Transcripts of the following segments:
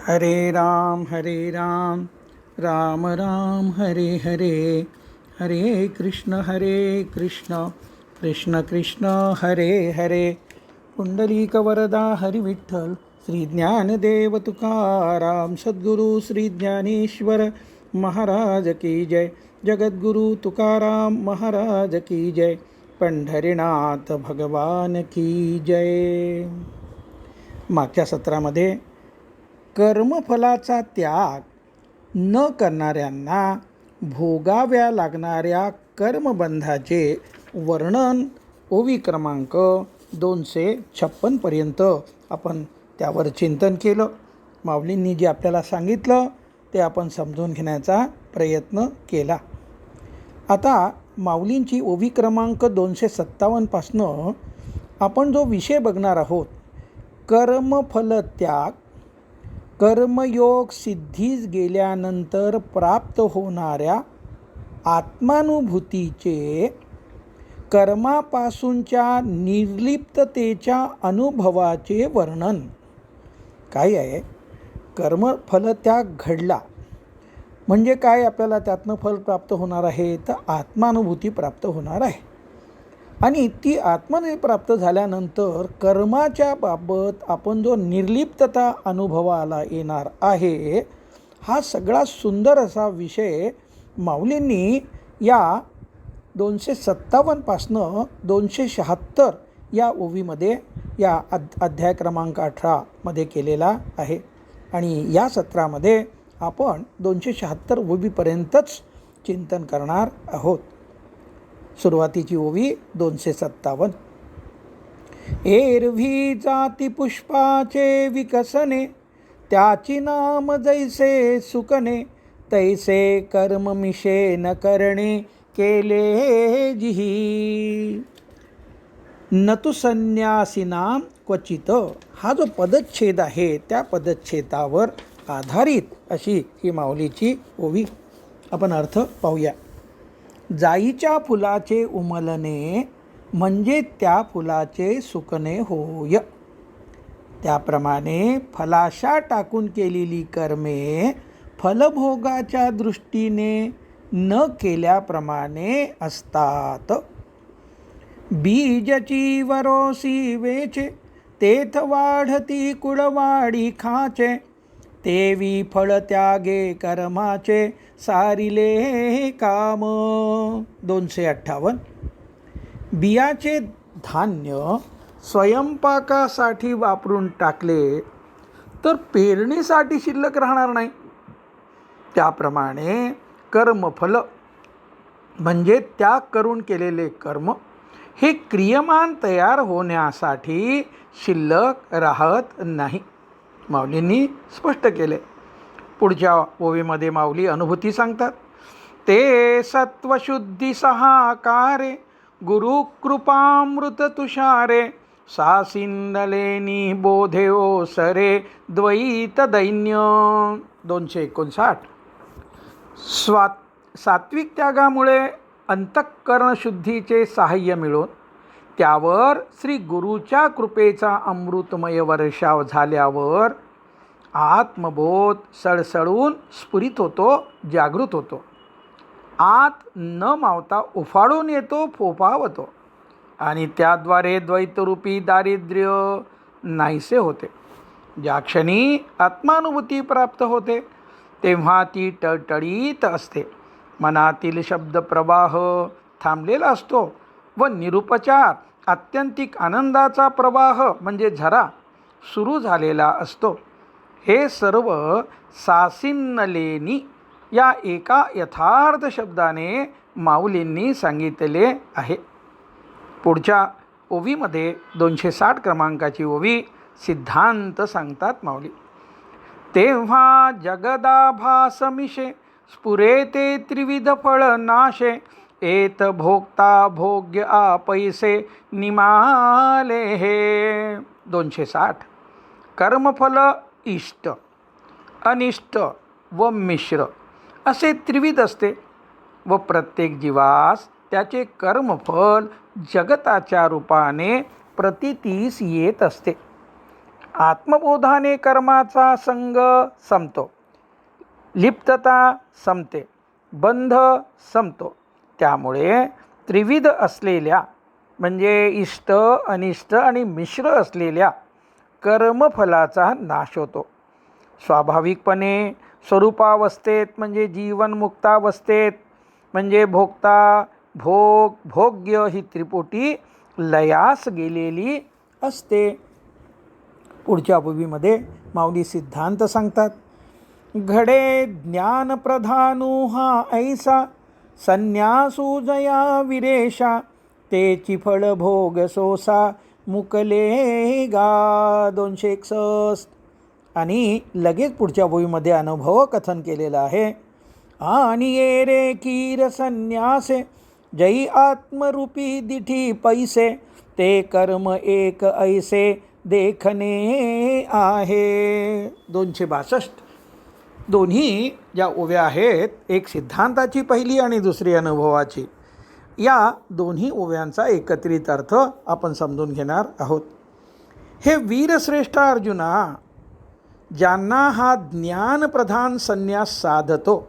हरे राम राम राम हरे हरे हरे कृष्ण कृष्ण कृष्ण हरे हरे पुंडलिक वरदा हरी विठ्ठल श्री ज्ञानदेव तुकाराम सद्गुरु श्री ज्ञानेश्वर महाराज की जय. जगद्गुरु तुकाराम महाराज की जय. पंढरीनाथ भगवान की जय. मागच्या सत्रामध्ये कर्मफलाचा त्याग न करणाऱ्यांना भोगाव्या लागणाऱ्या कर्मबंधाचे वर्णन ओवी क्रमांक 256 पर्यंत आपण त्यावर चिंतन केलं. माऊलींनी जे आपल्याला सांगितलं ते आपण समजून घेण्याचा प्रयत्न केला. आता माऊलींची ओवी क्रमांक 257 पासनं आपण जो विषय बघणार आहोत, कर्मफल त्याग, कर्मयोग सिद्धीस गेल्यानंतर प्राप्त होणाऱ्या आत्मानुभूतीचे कर्मापासूनच्या निर्लिप्ततेच्या अनुभवाचे वर्णन. काय आहे, कर्मफलत्याग घडला म्हणजे काय, आपल्याला त्यातनं फल प्राप्त होणार आहे, तर आत्मानुभूती प्राप्त होणार आहे. आणि ती आत्मानुभूती प्राप्त झाल्यानंतर कर्माच्या बाबत आपण जो निर्लिप्तता अनुभवाला येणार आहे, हा सगळा सुंदर असा विषय माऊलींनी या 257 पासनं 276 या ओवीमध्ये या अध्याय क्रमांक 18 मध्ये केलेला आहे. आणि या सत्रामध्ये आपण 276 ओवीपर्यंतच चिंतन करणार आहोत. सुरुवातीची ओवी 257. एरवी जाती पुष्पाचे विकसने, त्याची नाम जैसे सुकने, तैसे कर्म मिशे न करणे केले जिही. नतु संन्यासीनाम क्वचित, हा जो पदच्छेद आहे त्या पदच्छेदावर आधारित अशी ही माऊलीची ओवी. आपण अर्थ पाहूया. जाईच्या फुलाचे उमलणे म्हणजे त्या फुलाचे सुकणे होय. त्याप्रमाणे फलाशा टाकून केलेली कर्मे फलभोगाच्या दृष्टीने न केल्याप्रमाणे असतात. बीजची वरोसी वेचे, तेथ वाढती कुळवाडी खाचे, तेवी फळ त्यागे कर्माचे सारिले काम. 258. बियाचे धान्य स्वयंपाकासाठी वापरून टाकले तर पेरणीसाठी शिल्लक राहणार नाही. त्याप्रमाणे कर्मफल म्हणजे त्याग करून केलेले कर्म हे क्रियमान तयार होण्यासाठी शिल्लक राहत नाही. माऊलींनी स्पष्ट केले. पुढच्या ओवीमध्ये माऊली अनुभूती सांगतात. ते सत्वशुद्धी सहाकारे, गुरुकृपामृत तुषारे, सासिंदलेनी बोधे ओसरे द्वैत दैन्य. 259. सात्विक त्यागामुळे अंतःकरण शुद्धीचे साहाय्य मिळून त्यावर श्री गुरुच्या कृपेचा अमृतमय वर्षाव झाल्यावर आत्मबोध सळसळून स्फुरित होतो, जागृत होतो. आत न मावता उफाळून येतो, फोफावतो आणि त्याद्वारे द्वैतरूपी दारिद्र्य नाहीसे होते. ज्या क्षणी आत्मानुभूती प्राप्त होते तेव्हा ती टळटळीत असते. मनातील शब्दप्रवाह थांबलेला असतो व निरुपचार आत्यंतिक आनंदाचा प्रवाह म्हणजे झरा सुरू झालेला असतो. हे सर्व सासिन्नलेनी या एका यथार्थ शब्दाने माऊलींनी सांगितले आहे. पुढच्या ओवीमध्ये 260 क्रमांकाची ओवी सिद्धांत सांगतात माऊली. तेव्हा जगदाभासमिषे, स्फुरेते त्रिविध फळ नाशे, एत भोगता भोग्य पैसे निमाले हे. 260. कर्मफल इष्ट, अनिष्ट व मिश्र असे त्रिविध असते व प्रत्येक जीवास त्याचे कर्मफल जगताच्या रूपाने प्रतीतीस येत असते. आत्मबोधाने कर्माचा संग संपतो, लिप्तता संपते, बंध संपतो. त्यामुळे त्रिविध असलेल्या म्हणजे इष्ट, अनिष्ट आणि मिश्र असलेल्या कर्मफलाचा नाश होतो. स्वाभाविकपणे स्वरूपावस्थेत म्हणजे जीवनमुक्तावस्थेत म्हणजे भोक्ता, भोग, भोग्य ही त्रिपुटी लयास गेलेली असते. पुढच्या ओवीमध्ये माऊली सिद्धांत सांगतात. घडे ज्ञानप्रधानू हा ऐसा, संन्यासू जया विरेशा, तेची फळ भोग सोसा मुकले गा. 261. आणि लगेच पुढच्या ओवीमध्ये अनुभव कथन केलेला आहे. आणि ये रे कीर संन्यासे, जई आत्मरूपी दिठी पैसे, ते कर्म एक ऐसे देखणे आहे. 262. दोन्ही ज्या ओव्या आहेत, एक सिद्धांताची पहिली आणि दुसरी अनुभवाची, या दोन्ही ओव्यांचा एकत्रित अर्थ आपण समजून घेणार आहोत. हे वीरश्रेष्ठ अर्जुना, ज्यांना हा ज्ञानप्रधान संन्यास साधतो,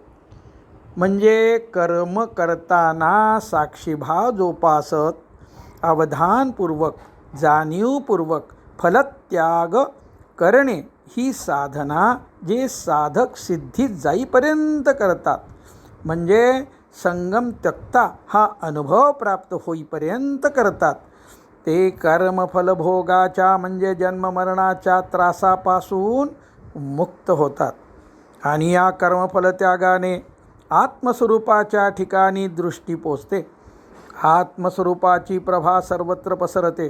म्हणजे कर्म करताना साक्षीभाव जोपासत अवधानपूर्वक जाणीवपूर्वक फलत्याग करणे ही साधना जे साधक सिद्धीत जाईपर्यंत करतात, म्हणजे संगम त्यक्ता हा अनुभव प्राप्त होईपर्यंत करतात, ते कर्मफलभोगाच्या म्हणजे जन्ममरणाच्या त्रासापासून मुक्त होतात. आणि या कर्मफलत्यागाने आत्मस्वरूपाच्या ठिकाणी दृष्टी पोचते. आत्मस्वरूपाची प्रभा सर्वत्र पसरते.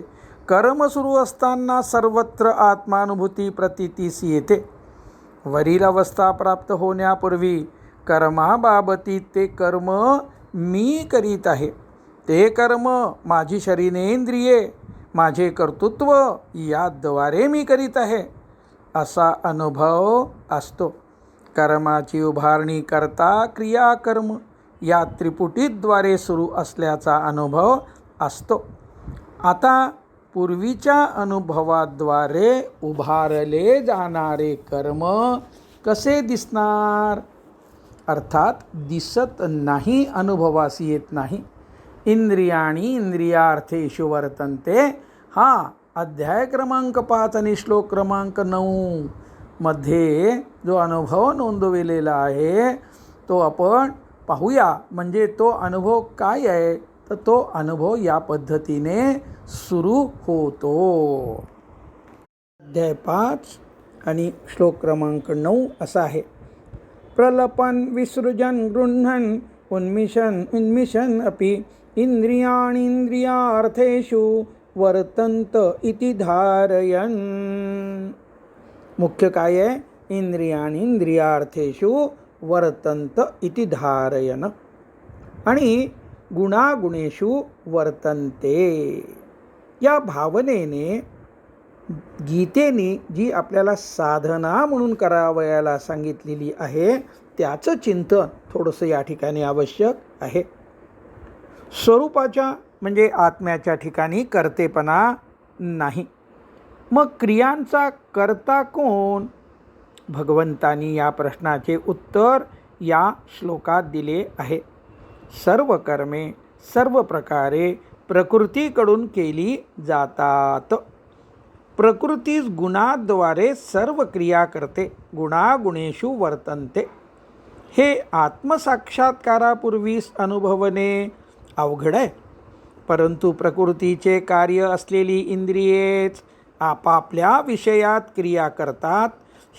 कर्म सुरू असताना सर्वत्र आत्मानुभूती प्रतीतीस येते. वरील अवस्था प्राप्त होण्यापूर्वी कर्माबाबतीत ते कर्म मी करीत आहे, ते कर्म माझी शरीरेंद्रिये, माझे कर्तृत्व याद्वारे मी करीत आहे, असा अनुभव असतो. कर्माची उभारणी करता क्रियाकर्म या त्रिपुटीद्वारे सुरू असल्याचा अनुभव असतो. आता पूर्वीच्या अनुभवाद्वारे उभारले जाणारे कर्म कसे दिसणार? अर्थात दिसत नाही, अनुभवास येत नाही. इंद्रियाणी इंद्रियार्थेषु वर्तन्ते हा अध्याय क्रमांक 5 आणि श्लोक क्रमांक 9 मध्ये जो अनुभव नोंदविलेला आहे तो आपण पाहूया. म्हणजे तो अनुभव काय आहे, तर तो अनुभव या पद्धतीने सुरू होतो. अध्याय 5 आणि श्लोक क्रमांक 9 असा आहे. प्रलपन विसृजन गृह्णन उन्मिशन अपि इंद्रियाणि इंद्रियार्थेषु वर्तन्त इति धारयन्. मुख्य काय आहे? इंद्रियाणि इंद्रियार्थेषु वर्तन्त इति धारयन् आणि गुणागुणेषु वर्तन्ते. या भावनेने गीतेने जी आपल्याला साधना म्हणून करावयाला सांगितलेली आहे त्याचं चिंतन थोडंसं या ठिकाणी आवश्यक आहे. स्वरूपाच्या म्हणजे आत्म्याच्या ठिकाणी कर्तेपणा नाही. मग क्रियांचा कर्ता कोण? भगवंतांनी या प्रश्नाचे उत्तर या श्लोकात दिले आहे. सर्व कर्मे सर्व प्रकारे प्रकृतीकडून केली जातात. प्रकृतीस गुणाद्वारे सर्व क्रिया करते. गुणागुणेषु वर्तन्ते. हे आत्मसाक्षात्कारापूर्वीच अनुभवणे अवघड आहे. परंतु प्रकृतीचे कार्य असलेली इंद्रियेच आपापल्या विषयात क्रिया करतात.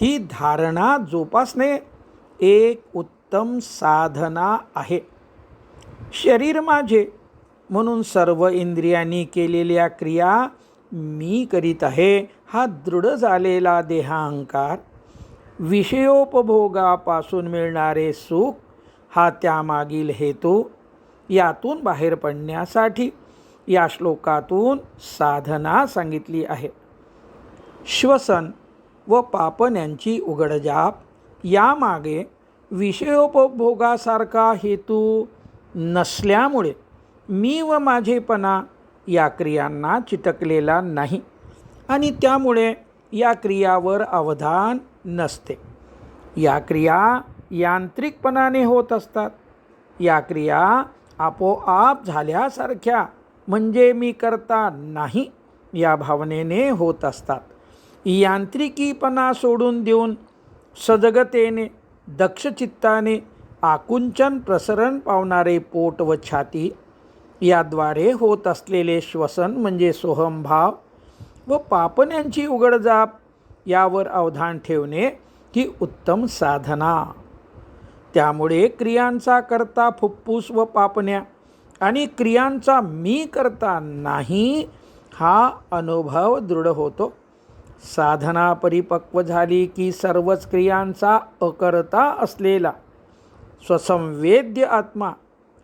ही धारणा जोपासणे एक उत्तम साधना आहे. शरीर माझे म्हणून सर्व इंद्रियांनी केलेल्या क्रिया मी करीत आहे हा दृढ झालेला देहांकार, विषयोपभोगापासून मिळणारे सुख हा त्यामागील हेतू, यातून बाहेर पडण्यासाठी या श्लोकातून साधना सांगितली आहे. श्वसन व पापण्यांची उघडजाप यामागे विषयोपभोगासारखा हेतू नसल्यामुळे मी व माझेपणा या क्रियांना चिटकलेला नाही आणि त्यामुळे या क्रियावर अवधान नसते. या क्रिया यांत्रिकपणाने होत असतात. या क्रिया आपोआप झाल्यासारख्या म्हणजे मी करता नाही या भावनेने होत असतात. यांत्रिकीपणा सोडून देऊन सजगतेने दक्षचित्ताने आकुंचन प्रसरण पावणारे पोट व छाती याद्वारे होत असलेले श्वसन म्हणजे सोहमभाव व पापण्यांची उघडजाप यावर अवधान ठेवणे ही उत्तम साधना. त्यामुळे क्रियांचा करता फुफ्फुस व पापण्या आणि क्रियांचा मी करता नाही हा अनुभव दृढ होतो. साधना परिपक्व झाली की सर्वच क्रियांचा अकर्ता असलेला स्वसंवेद्य आत्मा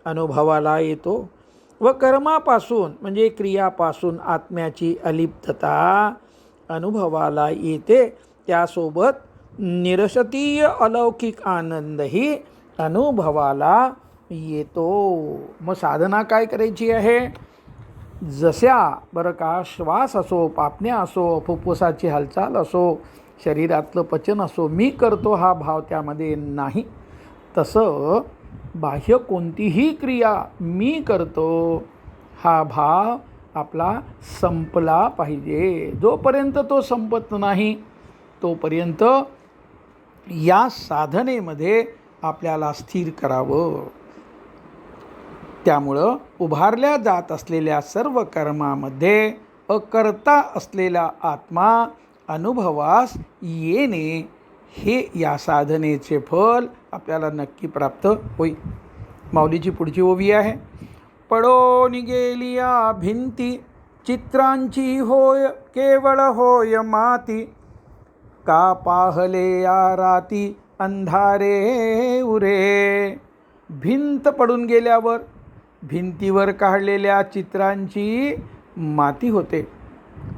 अनुभवाला येतो व कर्मापासून म्हणजे क्रियापासून आत्म्याची अलिप्तता अनुभवाला येते. त्यासोबत निरशतीय अलौकिक आनंदही अनुभवाला येतो. मग साधना काय करायची आहे? जशा बरं का श्वास असो, पापण्या असो, फुफ्फुसाची हालचाल असो, शरीरातलं पचन असो, मी करतो हा भाव त्यामध्ये नाही. तसं बाह्य कोणतीही क्रिया मी करतो हा भाव आपला संपला पाहिजे. जोपर्यंत तो संपत नाही तोपर्यंत या साधनेमध्ये आपल्याला स्थिर करावं. त्यामुळं उभारल्या जात असलेल्या सर्व कर्मामध्ये अकर्ता असलेला आत्मा अनुभवास येणे हे या साधनेचे फल आपल्याला नक्की प्राप्त होईल. माऊलीची पुढची ओवी आहे. पडोन गेलिया भिंती चित्रांची होय केवळ होय माती, का पाहले या राती अंधारे उरे. भिंत पडून गेल्यावर भिंतीवर काढलेल्या चित्रांची माती होते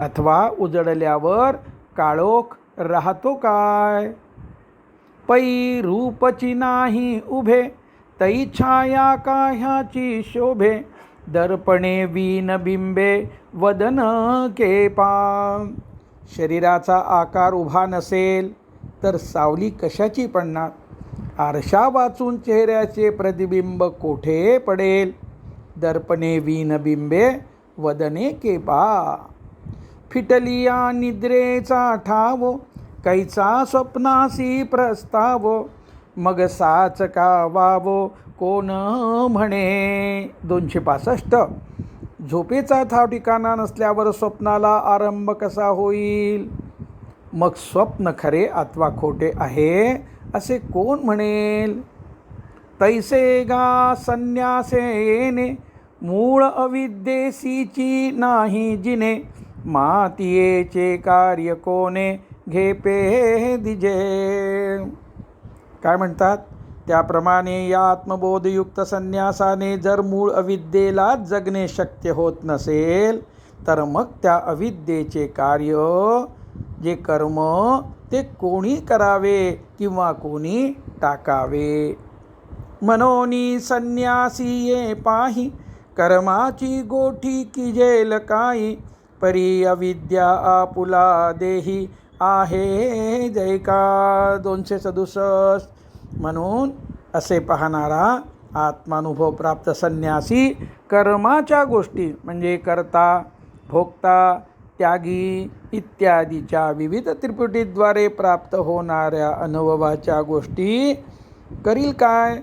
अथवा उजळल्यावर काळोख राहतो काय. पै रूपची नाही उभे तै छाया काह्याची शोभे, दर्पणे वीन बिंबे वदन केपा. शरीराचा आकार उभा नसेल तर सावली कशाची पडणार? आरशा वाचून चेहऱ्याचे प्रतिबिंब कोठे पडेल? दर्पणे वीणबिंबे वदने केपा. फिटलिया निद्रेचा ठाव कैचा स्वप्नासी प्रस्ताव, मग साच का वावो कोण म्हणे. 265. झोपेचा ठाव ठिकाणा नसल्यावर स्वप्नाला आरंभ कसा होईल? मग स्वप्न खरे अथवा खोटे आहे असे कोण म्हणेल? तैसे गा संन्यासे येणे मूळ अविद्येसीची नाही जिने, मातियेचे कार्य कोणे घेपे दिजे. काय म्हणतात? त्याप्रमाणे या आत्मबोधयुक्त संन्यासाने जर मूळ अविद्येला जगणे शक्य होत नसेल तर मग त्या अविद्येचे कार्य जे कर्म ते कोणी करावे किंवा कोणी टाकावे. मनोनी संन्यासी ये पाही कर्माची गोठी की जेल काही, परी अविद्या आपुला देही आहे जैका. 267. म्हणून असे पाहणारा आत्मानुभव प्राप्त संन्यासी कर्माच्या गोष्टी म्हणजे करता, भोगता, त्यागी इत्यादीच्या विविध त्रिपुटीद्वारे प्राप्त होणाऱ्या अनुभवाच्या गोष्टी करील काय?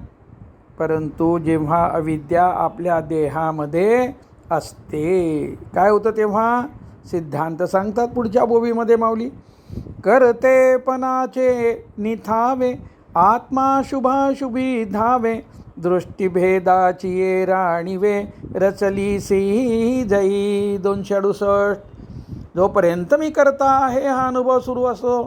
परंतु जेव्हा अविद्या आपल्या देहामध्ये असते काय होतं तेव्हा? सिद्धांत सांगतात पुढच्या ओवीमध्ये माऊली. करतेपणाचे निथावे आत्मा शुभाशुभी धावे, दृष्टीभेदाची ये राणीवे रचली सी जई. 268. जोपर्यंत मी करता आहे हा अनुभव सुरू असो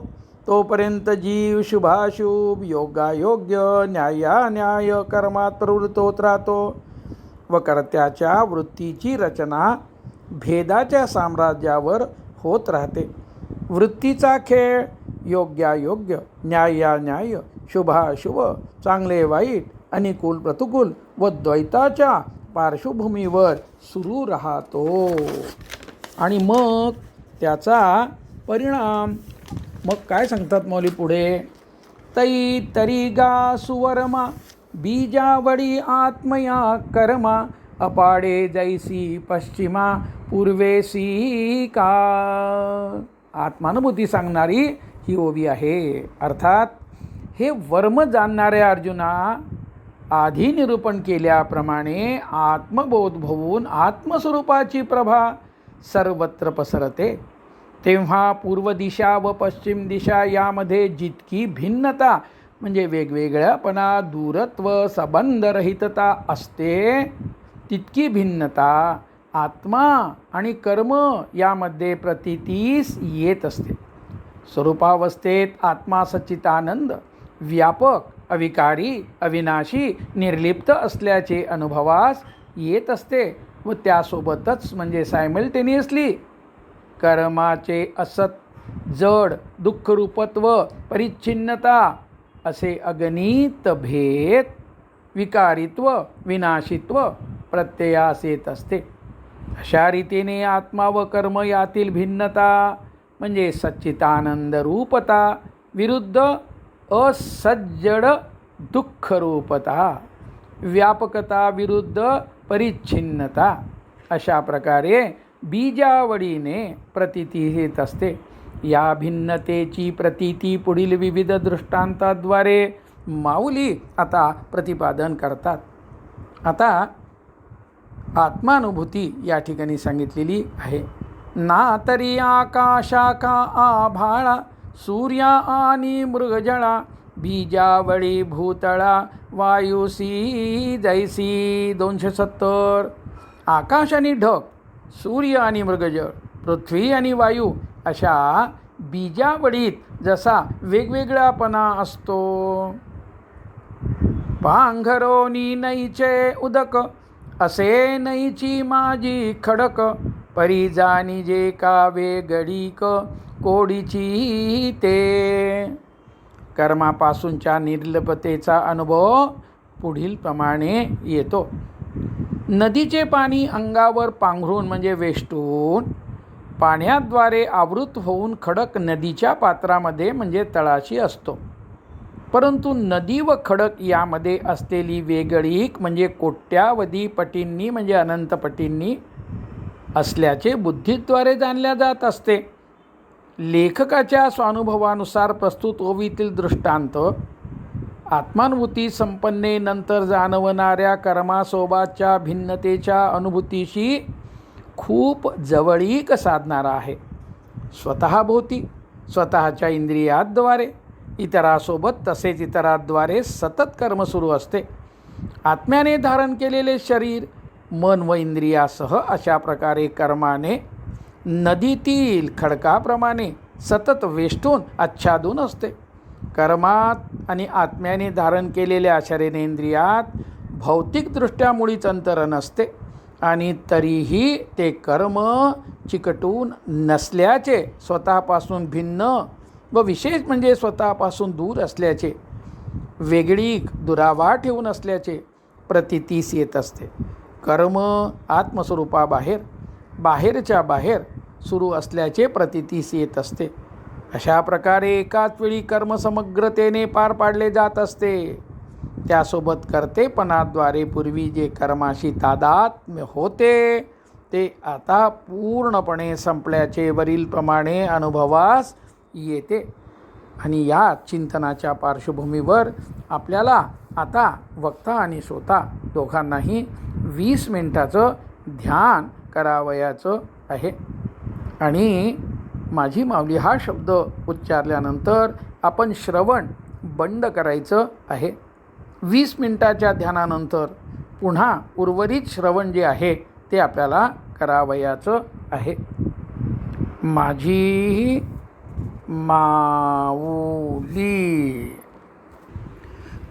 तोपर्यंत जीव शुभाशुभ योगायोग्य न्यायान्याय कर्मात प्रवृत्त होत राहतो व कर्त्याच्या वृत्तीची रचना भेदाच्या साम्राज्यावर होत राहते. वृत्तीचा खेळ योग्यायोग्य न्यायान्याय शुभाशुभ चांगले वाईट अनुकूल प्रतिकूल व द्वैताच्या पार्श्वभूमीवर सुरू राहतो आणि मग त्याचा परिणाम. मग काय सांगतात मौली पुढे? तई तरी गा सुवर्मा बीजावडी आत्मया कर्मा अपाडे जैसी पश्चिमा पूर्वेसी का. आत्मानुभूती सांगणारी ही ओवी आहे. अर्थात हे वर्म जाणणाऱ्या अर्जुना, आधी निरूपण केल्याप्रमाणे आत्मबोध होऊन आत्मस्वरूपाची प्रभा सर्वत्र पसरते, तेव्हा पूर्व दिशा व पश्चिम दिशा यामध्ये जितकी भिन्नता म्हणजे वेगवेगळ्यापणा, दूरत्व, संबंधरहितता असते, तितकी भिन्नता आत्मा आणि कर्म यामध्ये प्रतीतीस येत असते. स्वरूपावस्थेत आत्मा सच्चिदानंद, व्यापक, अविकारी, अविनाशी, निर्लिप्त असल्याचे अनुभवास येत असते व त्यासोबतच म्हणजे सायमल्टेनियसली कर्माचे असत, जड, दुःखरूपत्व, परिच्छिन्नता असे अगणित भेद, विकारित्व, विनाशित्व प्रत्ययास येत असते. अशा रीतीने आत्मा व कर्म यातील भिन्नता म्हणजे सच्चिदानंद रूपता विरुद्ध असज्जड दुःखरूपता, व्यापकता विरुद्ध परिच्छिन्नता अशा प्रकारे बीजावडीने प्रतीती येत असते. या भिन्नतेची प्रतीती पुढील विविध दृष्टांताद्वारे माऊली आता प्रतिपादन करतात. आता आत्मानुभूती या ठिकाणी सांगितलेली आहे. ना तरी आकाशा का आभाळा, सूर्या आणि मृगजळा, बीजावळी भूतळा वायुसी जैसी. 270. आकाश आणि ढग, सूर्य आणि मृगजळ, पृथ्वी आणि वायू अशा बीजावळीत जसा वेगवेगळापणा असतो. पांघरोनी नैचे उदक, असे नैची माझी खडक, परी जाणी जे का वेगळीक कोडीची ते. कर्मापासूनच्या निर्लिप्ततेचा अनुभव पुढील प्रमाणे येतो. नदीचे पाणी अंगावर पांघरून म्हणजे वेष्टून पाण्याद्वारे आवृत होऊन खडक नदीच्या पात्रामध्ये म्हणजे तळाशी असतो. परंतु नदी व खडक यामध्ये असलेली वेगळीक म्हणजे कोट्यावधी पटींनी म्हणजे अनंत पटींनी असल्याचे बुद्धीद्वारे जाणल्या जात असते. लेखकाच्या स्वानुभवानुसार प्रस्तुत ओवीतील दृष्टांत आत्मानुभूती संपन्नेनंतर जाणवणाऱ्या कर्मासोबतच्या भिन्नतेच्या अनुभूतीशी खूप जवळीक साधणारा आहे. स्वतःभोवती, स्वतःच्या इंद्रियाद्वारे, इतरासोबत तसेच इतराद्वारे सतत कर्म सुरू असते. आत्म्याने धारण केलेले शरीर, मन व इंद्रियासह अशा प्रकारे कर्माने नदीतील खडकाप्रमाणे सतत वेष्टून आच्छादून असते. कर्मात आणि आत्म्याने धारण केलेल्या शरीरेंद्रियात भौतिकदृष्ट्या मुळीच अंतर नसते आणि तरीही ते कर्म चिकटून नसल्याचे, स्वतःपासून भिन्न व विशेष म्हणजे स्वतःपासून दूर असल्याचे, वेगळी दुरावा ठेवून असल्याचे प्रतीतीस येत असते. कर्म आत्मस्वरूपाबाहेर, बाहेरच्या बाहेर सुरू असल्याचे प्रतीतीस येत असते. अशा प्रकारे एकाच वेळी कर्म समग्रतेने पार पाडले जात असते. त्यासोबत कर्तेपणाद्वारे पूर्वी जे कर्माशी तादात्म्य होते ते आता पूर्णपणे संपल्याचे वरीलप्रमाणे अनुभवास येते. आणि या चिंतनाच्या पार्श्वभूमीवर आपल्याला आता वक्ता आणि श्रोता दोघांनाही 20 मिनिटाचं ध्यान करावयाचं आहे. आणि माझी माऊली हा शब्द उच्चारल्यानंतर आपण श्रवण बंद करायचं आहे. 20 मिनिटाच्या ध्यानानंतर पुन्हा उर्वरित श्रवण जे आहे ते आपल्याला करावयाचं आहे. माझी माऊली.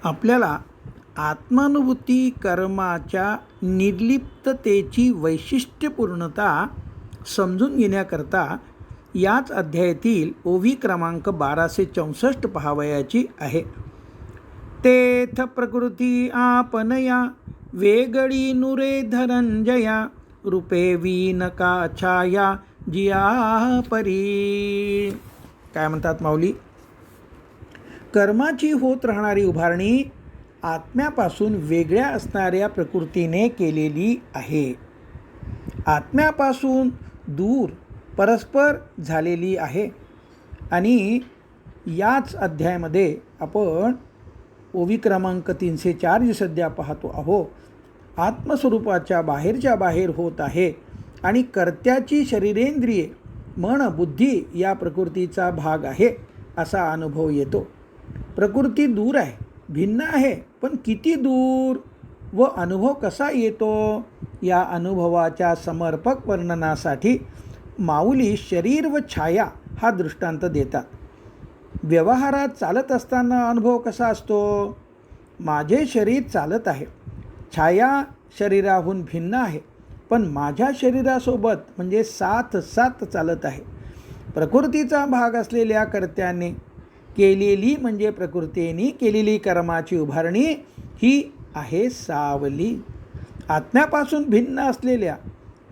आपल्याला आत्मानुभूती कर्माच्या निर्लिप्ततेची वैशिष्ट्यपूर्णता समजून घेण्याकरता याच अध्यायातील ओवी क्रमांक 1264 पहावयाची आहे. तेथ प्रकृती आपनया, वेगळी नुरे धनंजया, रूपे वीनका छाया, जिया परी. काय म्हणतात माऊली? कर्माची होत राहणारी उभारणी आत्म्यापासून वेगळ्या असणाऱ्या प्रकृतीने केलेली आहे. आत्म्यापासून दूर परस्पर झालेली आहे. आणि याच अध्यायामध्ये आपण ओवी क्रमांक 304 जी सध्या पाहतो आहो, आत्मस्वरूपाच्या बाहेरच्या बाहेर होत आहे आणि कर्त्याची शरीरेंद्रिये मन बुद्धी या प्रकृतीचा भाग आहे असा अनुभव येतो. प्रकृती दूर आहे, भिन्न आहे, पण किती दूर व अनुभव कसा येतो या अनुभवाच्या समर्पक वर्णनासाठी माऊली शरीर व छाया हा दृष्टांत देतात. व्यवहारात चालत असताना अनुभव कसा असतो? माझे शरीर चालत आहे, छाया शरीराहून भिन्न आहे, पण माझ्या शरीरासोबत म्हणजे साथ चालत आहे. प्रकृतीचा भाग असलेल्या कर्त्याने केलेली म्हणजे प्रकृतीने केलेली कर्माची उभारणी ही आहे सावली. आत्म्यापासून भिन्न असलेल्या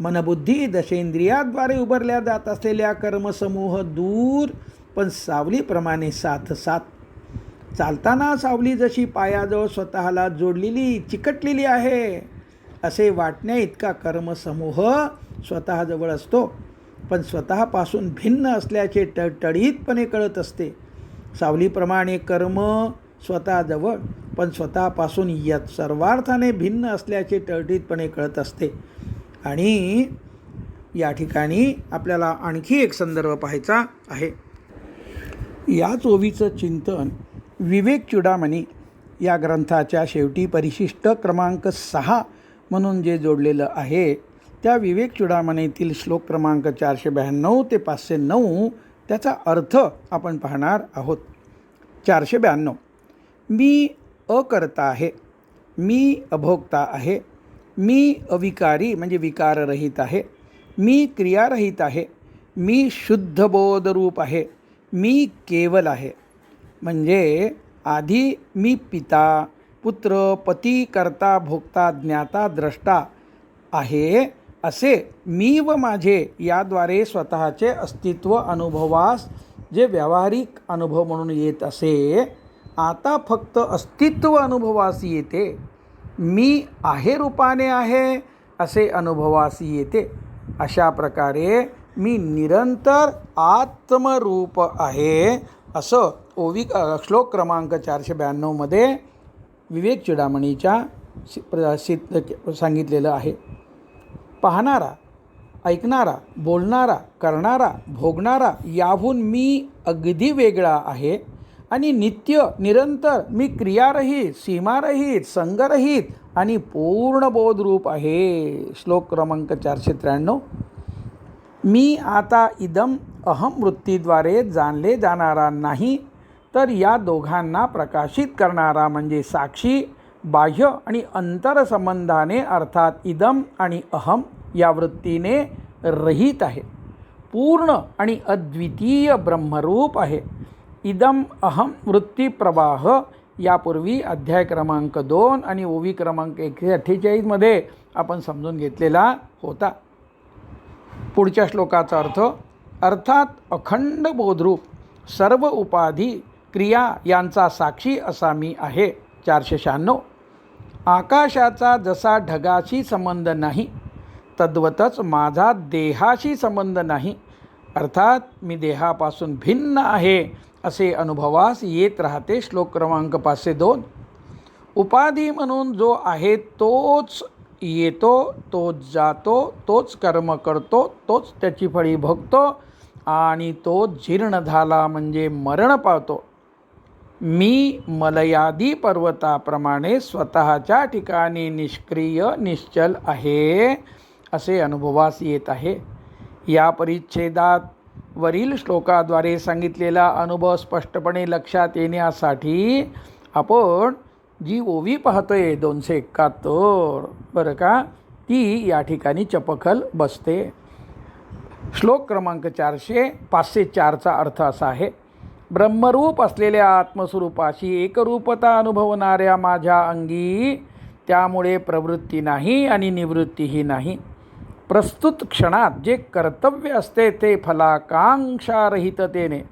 मनबुद्धी दशेंद्रियाद्वारे उभारल्या जात असलेल्या कर्मसमूह दूर, पण सावलीप्रमाणे साथ. चालताना सावली जशी पायाजवळ स्वतःला जोडलेली चिकटलेली आहे असे वाटण्या इतका कर्मसमूह स्वतःजवळ असतो, पण स्वतःपासून भिन्न असल्याचे टळटळीतपणे कळत असते. सावलीप्रमाणे कर्म स्वतःजवळ पण स्वतःपासून सर्वार्थाने भिन्न असल्याचे टळटळीतपणे कळत असते. आणि या ठिकाणी आपल्याला आणखी एक संदर्भ पाहायचा आहे. याच ओवीचं चिंतन विवेक चूडामणी या ग्रंथाच्या शेवटी परिशिष्ट क्रमांक 6 म्हणून जे जोडलेलं आहे त्या विवेक चूडामणीतील श्लोक क्रमांक 492 ते 509 त्याचा अर्थ आपण पाहणार आहोत. 492. मी अकर्ता आहे, मी अभोक्ता आहे, मी अविकारी म्हणजे विकाररहित आहे, मी क्रियारहित आहे, मी शुद्ध बोधरूप आहे, मी केवल आहे. म्हणजे आधी मी पिता पुत्र पती कर्ता भोक्ता ज्ञाता द्रष्टा आहे असे मी व माझे याद्वारे स्वतःचे अस्तित्व अनुभवास जे व्यावहारिक अनुभव म्हणून येत असे, आता फक्त अस्तित्व अनुभवास येते. मी आहे रूपाने आहे असे अनुभवास येते. अशा प्रकारे मी निरंतर आत्मरूप आहे असं ओवी श्लोक क्रमांक 492 मध्ये विवेक चूडामणीच्या सांगितलेलं आहे. पाहणारा, ऐकणारा, बोलणारा, करणारा, भोगणारा याहून मी अगदी वेगळा आहे आणि नित्य निरंतर मी क्रियारहित, सीमारहित, संगरहित आणि पूर्ण बोधरूप आहे. श्लोक क्रमांक 493. मी आता इदम अहम वृत्तीद्वारे जाणले जाणारा नाही, तर या दोघांना प्रकाशित करणारा म्हणजे साक्षी बाह्य आणि अंतर संबंधाने अर्थात इदम आणि अहम या वृत्तीने रहित आहे. पूर्ण आणि अद्वितीय ब्रह्मरूप आहे. इदम अहम वृत्ती प्रवाह यापूर्वी अध्याय क्रमांक 2 आणि ओवी क्रमांक 148 मध्ये आपण समजून घेतलेला होता. पुढच्या श्लोकाचा अर्थ, अर्थात अखंड बोधरूप सर्व उपाधी क्रिया यांचा साक्षी असा मी आहे. 496. आकाशाचा जसा ढगाशी संबंध नाही तद्वतच माझा देहाशी संबंध नाही, अर्थात मी देहापासून भिन्न आहे असे अनुभवास येत राहते. श्लोक क्रमांक 502. उपाधी म्हणून जो आहे तोच येतो, तोच जातो, तोच कर्म करतो, तोच त्याची फळी भोगतो आणि तो जीर्ण झाला म्हणजे मरण पावतो. मी मलयादी पर्वताप्रमाणे स्वतःच्या ठिकाणी निष्क्रिय निश्चल आहे असे अनुभवास येत आहे. या परिच्छेदात वरील श्लोकाद्वारे सांगितलेला अनुभव स्पष्टपणे लक्षात येण्यासाठी आपण जी ओवी पाहतोय 271 बरं का, ती या ठिकाणी चपखल बसते. श्लोक क्रमांक 504चा अर्थ असा आहे, ब्रह्मरूप असलेल्या आत्मस्वरूपाशी एकरूपता अनुभवणाऱ्या माझ्या अंगी त्यामुळे प्रवृत्ती नाही आणि निवृत्तीही नाही. प्रस्तुत क्षणात जे कर्तव्य असते ते फलाकांक्षारहिततेने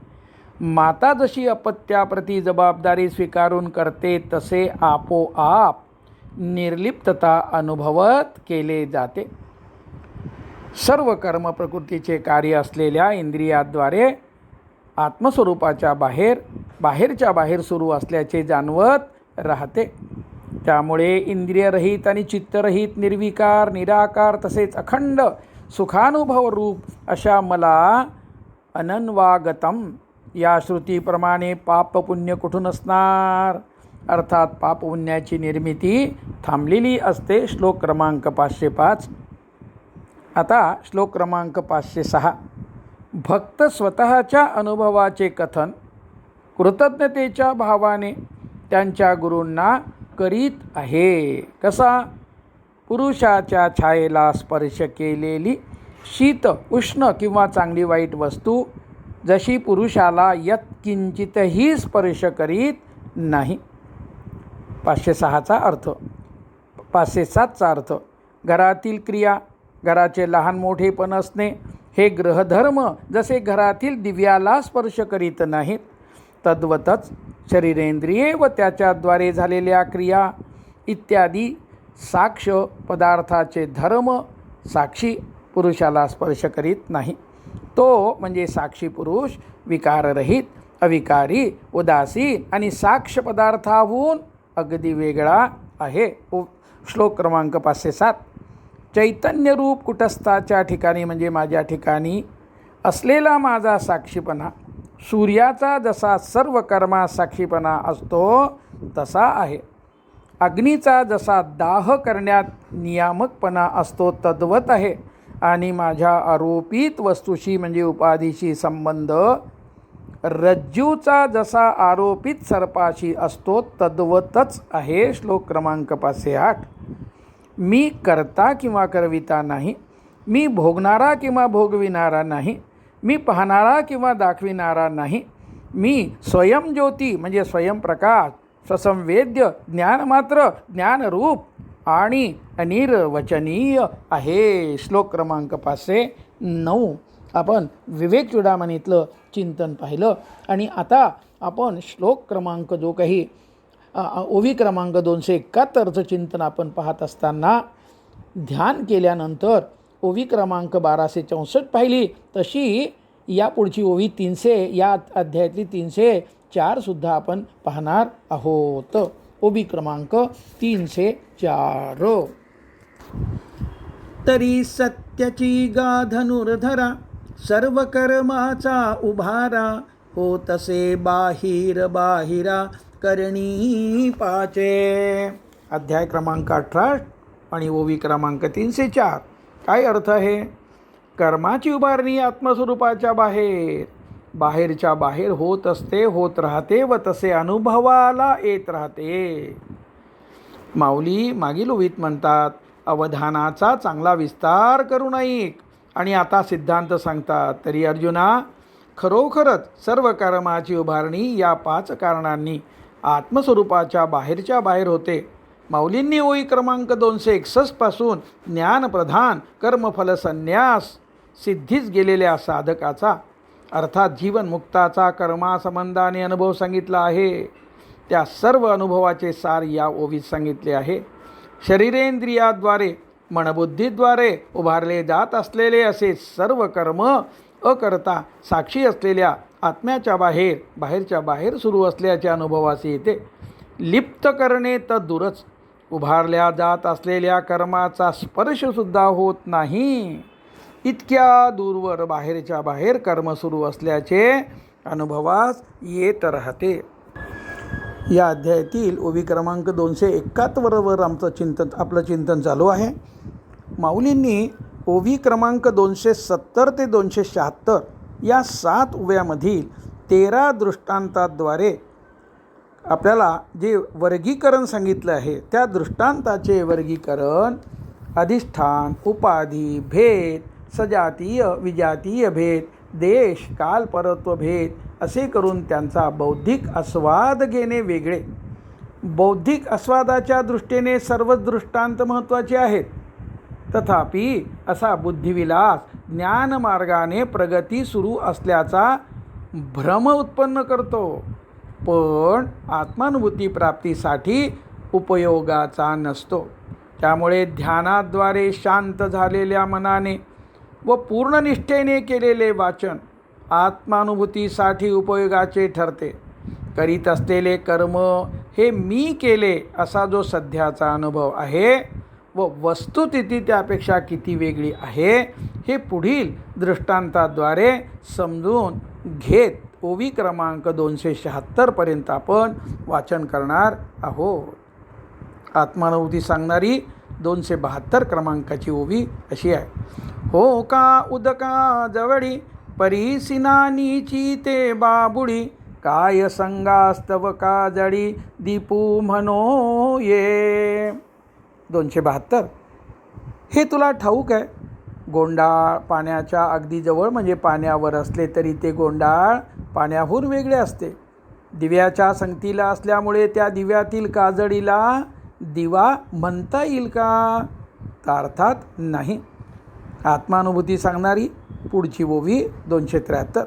माता जशी अपत्याप्रती जबाबदारी स्वीकारून करते तसे आपोआप निर्लिप्तता अनुभवत केले जाते. सर्व कर्म प्रकृतीचे कार्य असलेल्या इंद्रियाद्वारे आत्मस्वरूपाच्या बाहेरच्या बाहेर सुरू असल्याचे जाणवत राहते. त्यामुळे इंद्रियरहित आणि चित्तरहित निर्विकार निराकार तसेच अखंड सुखानुभव रूप अशा मला अनन्वागतम या श्रुतीप्रमाणे पाप पुण्य कुठून असणार, अर्थात पाप पुण्याची निर्मिती थांबलेली असते. श्लोक क्रमांक 505. आता श्लोक क्रमांक 506. भक्त स्वतःच्या अनुभवाचे कथन कृतज्ञतेच्या भावाने त्यांच्या गुरूंना करीत आहे. कसा? पुरुषाच्या छायेला स्पर्श केलेली शीत उष्ण किंवा चांगली वाईट वस्तू जशी पुरुषाला यत्किंचितही स्पर्श करीत नाही. 506चा अर्थ. 507चा अर्थ. घरातील क्रिया, घराचे लहान मोठेपण असणे हे गृहधर्म जसे घरातील दिव्याला स्पर्श करीत नाहीत, तद्वतच शरीरेंद्रिये व त्याच्याद्वारे झालेल्या क्रिया इत्यादी साक्ष पदार्थाचे धर्म साक्षी पुरुषाला स्पर्श करीत नाही. तो म्हणजे साक्षी पुरुष विकाररहित, अविकारी, उदासीन आणि साक्ष पदार्थाहून अगदी वेगळा आहे. श्लोक क्रमांक 507. चैतन्यरूप कुटस्थाच्या ठिकाणी म्हणजे माझ्या ठिकाणी असलेला माझा साक्षीपणा सूर्याचा जसा सर्व कर्मास साक्षीपणा असतो तसा आहे. अग्नीचा जसा दाह करण्यात नियामकपणा असतो तद्वत आहे. आणि माझ्या आरोपित वस्तूशी म्हणजे उपाधीशी संबंध रज्जूचा जसा आरोपित सर्पाशी असतो तद्वतच आहे. श्लोक क्रमांक 508. मी करता किंवा करविता नाही, मी भोगणारा किंवा भोगविणारा नाही, मी पाहणारा किंवा दाखविणारा नाही, मी स्वयंज्योती म्हणजे स्वयंप्रकाश, स्वसंवेद्य ज्ञानमात्र, ज्ञानरूप आणि अनिर्वचनीय आहे. श्लोक क्रमांक 509. आपण विवेक चूडामणीतलं चिंतन पाहिलं आणि आता आपण श्लोक क्रमांक जो काही ओवी क्रमांक 271चं चिंतन आपण पाहत असताना ध्यान केल्यानंतर ओवी क्रमांक 1264 पाहिली, तशी या पुढची ओवी 300 या अध्यायातली 304 सुद्धा आपण पाहणार आहोत. ओवी क्रमांक 304. तरी सत्याची गाधनुर्धरा सर्व कर्माचा उभारा हो तसे बाहिर बाहिरा करणी पाचे. अध्याय क्रमांक 18 आणि ओवी क्रमांक 304. काय अर्थ आहे? कर्माची उभारणी आत्मस्वरूपाच्या बाहेर बाहेरच्या बाहेर होत असते, होत राहते व तसे अनुभवाला येत राहते. माऊली मागील ओवीत म्हणतात अवधानाचा चांगला विस्तार करू ऐक आणि आता सिद्धांत सांगतात. तरी अर्जुना खरोखरच सर्व कर्माची उभारणी या 5 कारणांनी आत्मस्वरूपाच्या बाहेरच्या बाहेर होते. माऊलींनी ओवी क्रमांक 261 पासून ज्ञानप्रधान कर्मफल संन्यास सिद्धीच गेलेल्या साधकाचा अर्थात जीवनमुक्ताचा कर्मासंबंधाने अनुभव सांगितला आहे. त्या सर्व अनुभवाचे सार या ओवीत सांगितले आहे. शरीरेंद्रियाद्वारे मनबुद्धीद्वारे उभारले जात असलेले असे सर्व कर्म अकर्ता साक्षी असलेल्या आत्म्याच्या बाहेरच्या बाहेर सुरू असल्याचे अनुभवास येते. लिप्त करणे तर दूरच उभारल्या जात असलेल्या कर्माचा स्पर्शसुद्धा होत नाही. इतक्या दूरवर बाहेरच्या बाहेर कर्म सुरू असल्याचे अनुभवास येत राहते. या अध्यायातील ओवी क्रमांक 271 आपलं चिंतन चालू आहे. माऊलींनी ओवी क्रमांक 270 ते 276 या 7 ओव्यामधील 13 दृष्टांताद्वारे आपल्याला जे वर्गीकरण सांगितलं आहे त्या दृष्टांताचे वर्गीकरण अधिष्ठान, उपाधी, भेद, सजातीय विजातीय भेद, देश काल परत्व भेद असे करून त्यांचा बौद्धिक आस्वाद घेणे वेगळे. बौद्धिक आस्वादाच्या दृष्टीने सर्वच दृष्टांत महत्त्वाचे आहेत. तथापि असा बुद्धिविलास ज्ञानमार्गाने प्रगती सुरू असल्याचा भ्रम उत्पन्न करतो, पण आत्मानुभूती प्राप्तीसाठी उपयोगाचा नसतो. त्यामुळे ध्यानाद्वारे शांत झालेल्या मनाने व पूर्ण निष्ठेने केलेले वाचन आत्मानुभूतीसाठी उपयोगाचे ठरते. करीत असलेले कर्म हे मी केले असा जो सध्याचा अनुभव आहे व वस्तुस्थिती त्यापेक्षा किती वेगळी आहे हे पुढील दृष्टांताद्वारे समजून घेत ओवी क्रमांक 276 पर्यंत आपण वाचन करणार आहोत. आत्मानुभूती सांगणारी 272 क्रमांकाची ओवी अशी आहे. हो का उदका जवळी परिसिनानीची ते बाबुडी, काय संगास्तव काजळी दीपू म्हणो ये. 272. हे तुला ठाऊक आहे, गोंडाळ पाण्याच्या अगदी जवळ म्हणजे पाण्यावर असले तरी ते गोंडाळ पाण्याहून वेगळे असते. दिव्याच्या संगतीला असल्यामुळे त्या दिव्यातील काजळीला दिवा म्हणता येईल का? तर अर्थात नाही. आत्मानुभूती सांगणारी पुढची ओवी 273.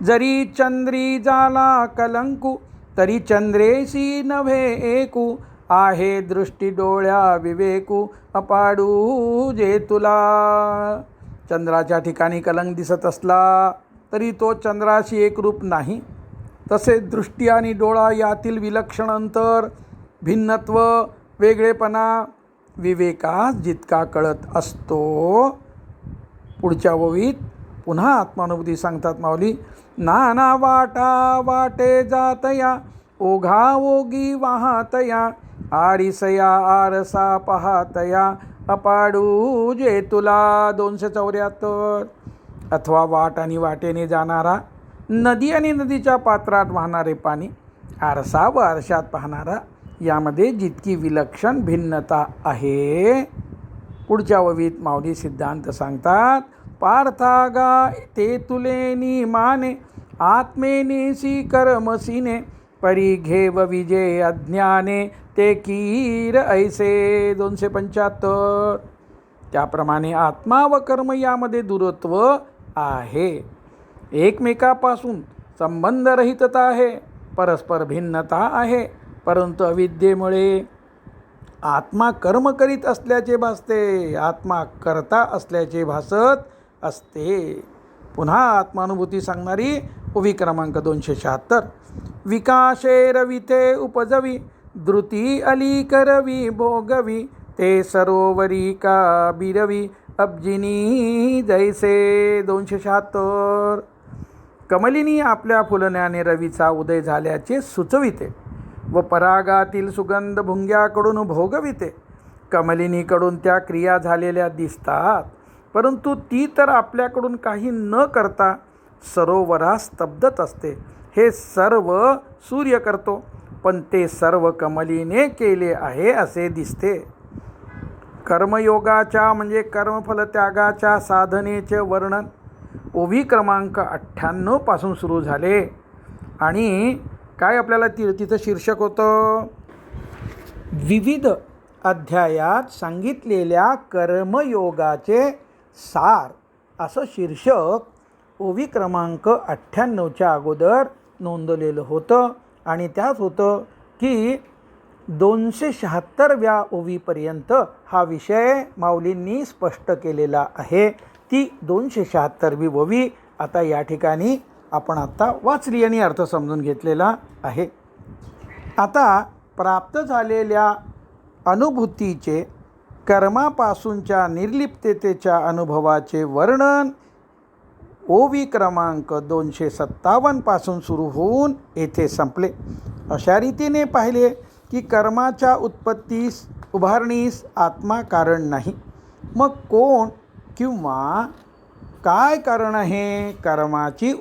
जरी चंद्री जाला कलंकू, तरी चंद्रेशी नव्हे एकू, आहे दृष्टी डोळ्या विवेकू, अपाडू जे तुला. चंद्राच्या ठिकाणी कलंक दिसत असला तरी तो चंद्राशी एकरूप नाही. तसेच दृष्टी आणि डोळा यातील विलक्षण अंतर, भिन्नत्व, वेगळेपणा विवेकास जितका कळत असतो. पुढच्या ओवीत पुन्हा आत्मानुभूती सांगतात माऊली. नाना वाटा वाटे जातया, ओघाओघी वाहतया, आरिसया आरसा पाहतया, अपाडू जे तुला. 274. अथवा वाट आणि वाटेने जाणारा, नदी आणि नदीच्या पात्रात वाहणारे पाणी, आरसा व आरशात पाहणारा, यामध्ये जितकी विलक्षण भिन्नता आहे. पुढच्या ओवीत माऊली सिद्धांत सांगतात. पार्थागा ते तुलेनी माने, आत्मेनेसी कर्मसीने, परी घेव विजय अज्ञाने, ते कीर ऐसे. 275. त्याप्रमाणे आत्मा व कर्म यामध्ये दूरत्व आहे, एकमेकापासून संबंधरहितता आहे, परस्पर भिन्नता आहे. परंतु अविद्येमुळे आत्मा कर्म करीत असल्याचे भासते, आत्मा करता असल्याचे भासत असते. पुन्हा आत्मानुभूती सांगणारी ओवी क्रमांक 276. विकाशे रविते उपजवी, द्रुती अली करवी भोगवी, ते सरोवरी का बिरवी, अब्जिनी जैसे. 276. कमलिनी आपल्या फुलण्याने रवीचा उदय झाल्याचे सुचविते व परागातील सुगंध भुंग्याकडून भोगविते. कमलिनीकडून त्या क्रिया झालेल्या दिसतात, परंतु ती तर आपल्याकडून काही न करता सरोवरास स्तब्धत असते. हे सर्व सूर्य करतो, पण ते सर्व कमलीने केले आहे असे दिसते. कर्मयोगाच्या म्हणजे कर्मफल त्यागाच्या साधनेचे वर्णन ओवी क्रमांक 98 पासून सुरू झाले. आणि काय आपल्याला तिथं शीर्षक होतं, विविध अध्यायात सांगितलेल्या कर्मयोगाचे सार असं शीर्षक ओवी क्रमांक 98च्या अगोदर नोंदवलेलं होतं. आणि त्यात होतं की 276व्या ओवीपर्यंत हा विषय माऊलींनी स्पष्ट केलेला आहे. ती 276वी ओवी आता या ठिकाणी आपण आता वाचली आणि अर्थ समजून घेतलेला आहे. आता प्राप्त झालेल्या अनुभूतीचे कर्मापासूनच्या निर्लिप्ततेच्या अनुभवाचे वर्णन ओवी क्रमांक 257 पासून सुरू होऊन येथे संपले. अशा रीतीने पाहिले की कर्माच्या उत्पत्तीस उभारणीस आत्मा कारण नाही. मग कोण किंवा काय कारण आहे? कर्माची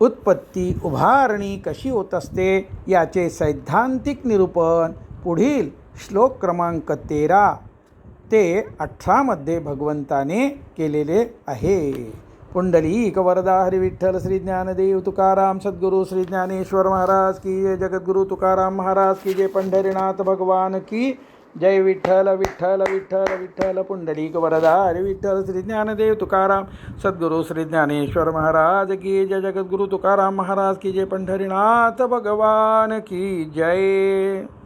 उत्पत्ती उभारणी कशी होत असते याचे सैद्धांतिक निरूपण पुढील श्लोक क्रमांक 13 ते 18 मध्ये भगवंताने केलेले आहे. पुंडलिक वरदा हरी विठ्ठल श्री ज्ञानदेव तुकाराम सद्गुरु श्री ज्ञानेश्वर महाराज की जय, जगद्गुरु तुकाराम महाराज की जय, पंढरीनाथ भगवान की जय विठ्ठल विठ्ठल विठ्ठल विठ्ठल पुंडलिक वरदारी विठ्ठल. श्री ज्ञानदेव तुकाराम सद्गुरु श्री ज्ञानेश्वर महाराज की जय. जगद्गुरु तुकाराम महाराज की जय. पंढरीनाथ भगवान की जय.